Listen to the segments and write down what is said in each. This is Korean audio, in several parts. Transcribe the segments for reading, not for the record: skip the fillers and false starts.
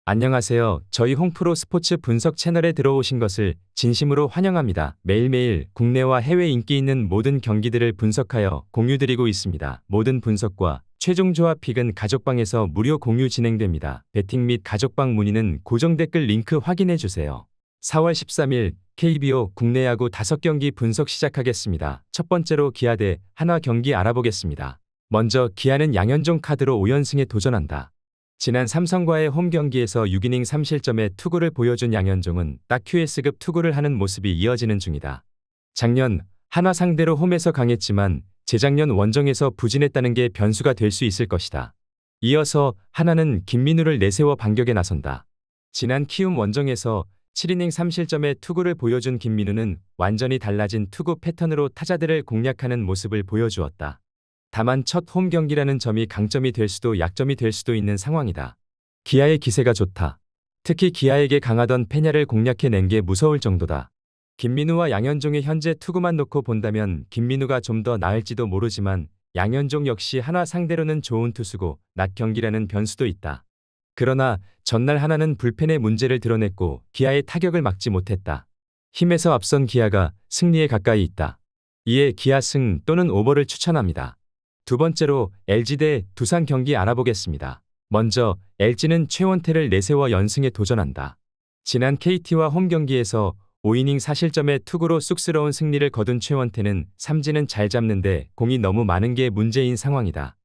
안녕하세요. 저희 홍프로 스포츠 분석 채널에 들어오신 것을 진심으로 환영합니다. 매일매일 국내와 해외 인기 있는 모든 경기들을 분석하여 공유드리고 있습니다. 모든 분석과 최종 조합 픽은 가족방에서 무료 공유 진행됩니다. 배팅 및 가족방 문의는 고정 댓글 링크 확인해주세요. 4월 13일 KBO 국내 야구 5경기 분석 시작하겠습니다. 첫 번째로 기아 대 한화 경기 알아보겠습니다. 먼저 기아는 양현종 카드로 5연승에 도전한다. 지난 삼성과의 홈 경기에서 6이닝 3실점의 투구를 보여준 양현종은 딱 QS급 투구를 하는 모습이 이어지는 중이다. 작년 한화 상대로 홈에서 강했지만 재작년 원정에서 부진했다는 게 변수가 될 수 있을 것이다. 이어서 한화는 김민우를 내세워 반격에 나선다. 지난 키움 원정에서 7이닝 3실점의 투구를 보여준 김민우는 완전히 달라진 투구 패턴으로 타자들을 공략하는 모습을 보여주었다. 다만 첫 홈 경기라는 점이 강점이 될 수도 약점이 될 수도 있는 상황이다. 기아의 기세가 좋다. 특히 기아에게 강하던 페냐를 공략해낸 게 무서울 정도다. 김민우와 양현종의 현재 투구만 놓고 본다면 김민우가 좀 더 나을지도 모르지만 양현종 역시 한화 상대로는 좋은 투수고 낮 경기라는 변수도 있다. 그러나 전날 한화는 불펜의 문제를 드러냈고 기아의 타격을 막지 못했다. 힘에서 앞선 기아가 승리에 가까이 있다. 이에 기아 승 또는 오버를 추천합니다. 두 번째로 LG 대 두산 경기 알아보겠습니다. 먼저 LG는 최원태를 내세워 연승에 도전한다. 지난 KT와 홈 경기에서 5이닝 4실점의 투구로 쑥스러운 승리를 거둔 최원태는 삼진은 잘 잡는데 공이 너무 많은 게 문제인 상황이다.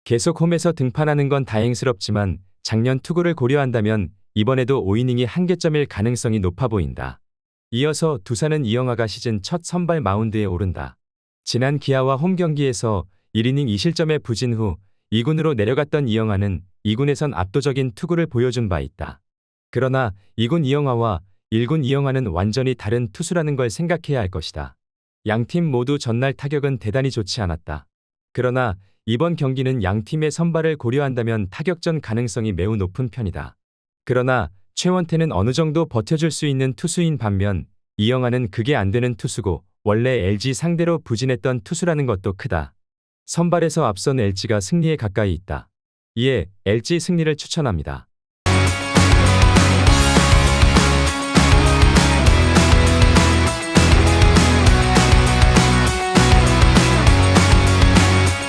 계속 홈에서 등판하는 건 다행스럽지만 작년 투구를 고려한다면 이번에도 5이닝이 한계점일 가능성이 높아 보인다. 이어서 두산은 이영하가 시즌 첫 선발 마운드에 오른다. 지난 기아와 홈 경기에서 1이닝 2실점의 부진 후 2군으로 내려갔던 이영하는 2군에선 압도적인 투구를 보여준 바 있다. 그러나 2군 이영하와 1군 이영하는 완전히 다른 투수라는 걸 생각해야 할 것이다. 양팀 모두 전날 타격은 대단히 좋지 않았다. 그러나 이번 경기는 양팀의 선발을 고려한다면 타격전 가능성이 매우 높은 편이다. 그러나 최원태는 어느 정도 버텨줄 수 있는 투수인 반면 이영하는 그게 안 되는 투수고 원래 LG 상대로 부진했던 투수라는 것도 크다. 선발에서 앞선 LG가 승리에 가까이 있다. 이에 LG 승리를 추천합니다.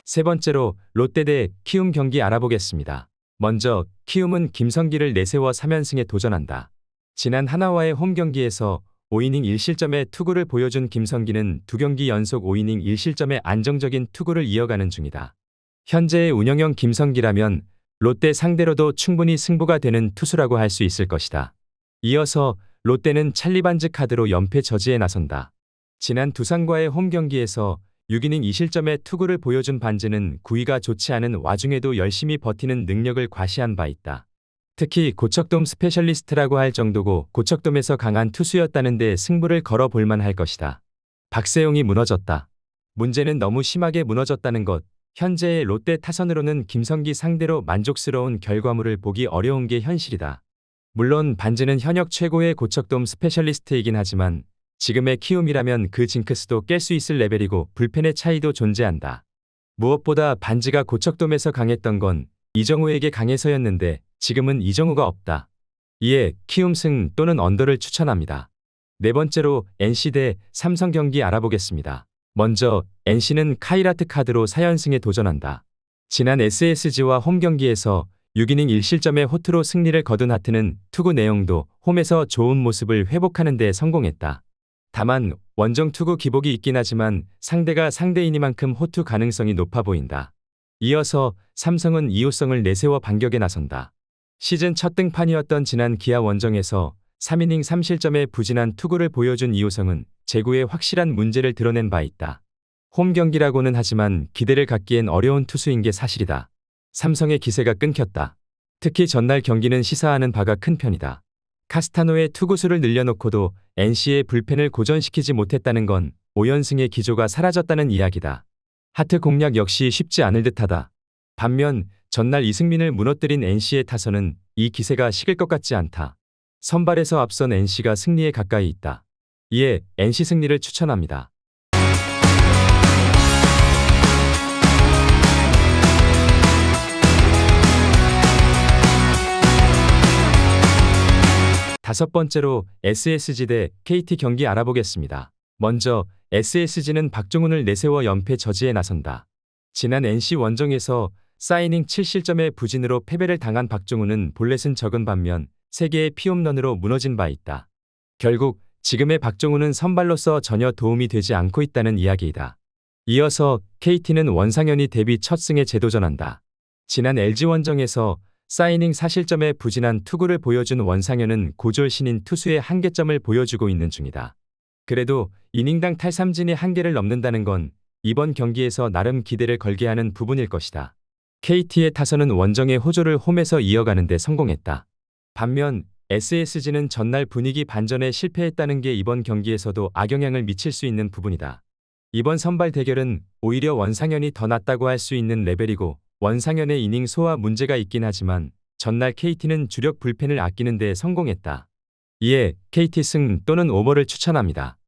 세 번째로 롯데 대 키움 경기 알아보겠습니다. 먼저 키움은 김성기를 내세워 3연승에 도전한다. 지난 하나와의 홈 경기에서 5이닝 1실점의 투구를 보여준 김성기는 2경기 연속 5이닝 1실점의 안정적인 투구를 이어가는 중이다. 현재의 운영형 김성기라면 롯데 상대로도 충분히 승부가 되는 투수라고 할 수 있을 것이다. 이어서 롯데는 찰리 반즈 카드로 연패 저지에 나선다. 지난 두산과의 홈 경기에서 6이닝 2실점의 투구를 보여준 반즈는 구위가 좋지 않은 와중에도 열심히 버티는 능력을 과시한 바 있다. 특히 고척돔 스페셜리스트라고 할 정도고 고척돔에서 강한 투수였다는데 승부를 걸어 볼만 할 것이다. 박세용이 무너졌다. 문제는 너무 심하게 무너졌다는 것. 현재의 롯데 타선으로는 김성기 상대로 만족스러운 결과물을 보기 어려운 게 현실이다. 물론 반즈는 현역 최고의 고척돔 스페셜리스트이긴 하지만 지금의 키움이라면 그 징크스도 깰 수 있을 레벨이고 불펜의 차이도 존재한다. 무엇보다 반즈가 고척돔에서 강했던 건 이정우에게 강해서였는데 지금은 이정우가 없다. 이에 키움 승 또는 언더를 추천합니다. 네 번째로 NC 대 삼성 경기 알아보겠습니다. 먼저 NC는 카이라트 카드로 4연승에 도전한다. 지난 SSG와 홈 경기에서 6이닝 1실점의 호투로 승리를 거둔 하트는 투구 내용도 홈에서 좋은 모습을 회복하는 데 성공했다. 다만 원정 투구 기복이 있긴 하지만 상대가 상대이니만큼 호투 가능성이 높아 보인다. 이어서 삼성은 이호성을 내세워 반격에 나선다. 시즌 첫 등판이었던 지난 기아 원정에서 3이닝 3실점의 부진한 투구를 보여준 이호성은 제구에 확실한 문제를 드러낸 바 있다. 홈 경기라고는 하지만 기대를 갖기엔 어려운 투수인 게 사실이다. 삼성의 기세가 끊겼다. 특히 전날 경기는 시사하는 바가 큰 편이다. 카스타노의 투구수를 늘려놓고도 NC의 불펜을 고전시키지 못했다는 건 5연승의 기조가 사라졌다는 이야기다. 하트 공략 역시 쉽지 않을 듯하다. 반면 전날 이승민을 무너뜨린 NC의 타선은 이 기세가 식을 것 같지 않다. 선발에서 앞선 NC가 승리에 가까이 있다. 이에 NC 승리를 추천합니다. 다섯 번째로 SSG 대 KT 경기 알아보겠습니다. 먼저 SSG는 박종훈을 내세워 연패 저지에 나선다. 지난 NC 원정에서 사이닝 7실점의 부진으로 패배를 당한 박종훈은 볼넷은 적은 반면 3개의 피홈런으로 무너진 바 있다. 결국 지금의 박종훈은 선발로서 전혀 도움이 되지 않고 있다는 이야기이다. 이어서 KT는 원상현이 데뷔 첫 승에 재도전한다. 지난 LG 원정에서 사이닝 4실점의 부진한 투구를 보여준 원상현은 고졸 신인 투수의 한계점을 보여주고 있는 중이다. 그래도 이닝당 탈삼진이 한계를 넘는다는 건 이번 경기에서 나름 기대를 걸게 하는 부분일 것이다. KT의 타선은 원정의 호조를 홈에서 이어가는 데 성공했다. 반면 SSG는 전날 분위기 반전에 실패했다는 게 이번 경기에서도 악영향을 미칠 수 있는 부분이다. 이번 선발 대결은 오히려 원상현이 더 낫다고 할 수 있는 레벨이고 원상현의 이닝 소화 문제가 있긴 하지만 전날 KT는 주력 불펜을 아끼는 데 성공했다. 이에 KT 승 또는 오버를 추천합니다.